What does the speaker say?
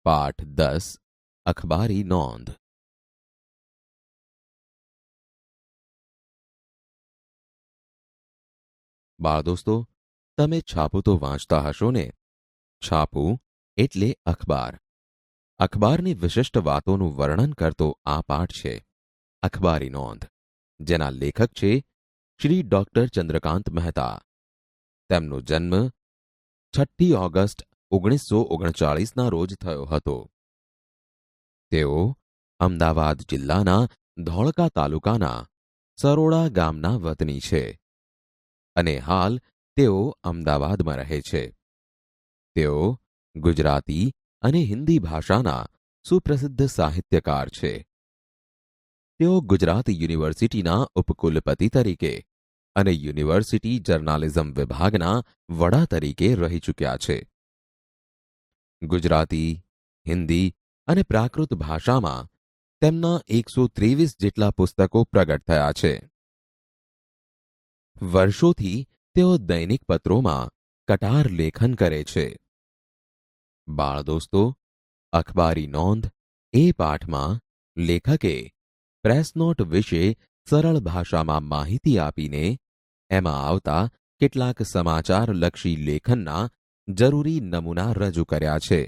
પાઠ 10 અખબારી નોંધ. બાળદોસ્તો, તમે છાપું તો વાંચતા હશો ને? છાપું એટલે અખબાર. અખબારની વિશિષ્ટ વાતોનું વર્ણન કરતો આ પાઠ છે અખબારી નોંધ, જેના લેખક છે શ્રી ડોક્ટર ચંદ્રકાંત મહેતા. તેમનો જન્મ 6 ઓગસ્ટ 1939ના રોજ થયો હતો. તેઓ અમદાવાદ જિલ્લાના ધોળકા તાલુકાના સરોડા ગામના વતની છે અને હાલ તેઓ અમદાવાદમાં રહે છે. તેઓ ગુજરાતી અને હિન્દી ભાષાના સુપ્રસિદ્ધ સાહિત્યકાર છે. તેઓ ગુજરાત યુનિવર્સિટીના ઉપકુલપતિ તરીકે અને યુનિવર્સિટી જર્નાલિઝમ વિભાગના વડા તરીકે રહી ચૂક્યા છે. ગુજરાતી, હિન્દી અને પ્રાકૃત ભાષામાં તેમના 123 જેટલા પુસ્તકો પ્રગટ થયા છે. વર્ષોથી તેઓ દૈનિક પત્રોમાં કટાર લેખન કરે છે. બાળદોસ્તો, અખબારી નોંધ એ પાઠમાં લેખકે પ્રેસનોટ વિશે સરળ ભાષામાં માહિતી આપીને એમાં આવતા કેટલાક સમાચારલક્ષી લેખનના જરૂરી નમૂના રજૂ કર્યા છે.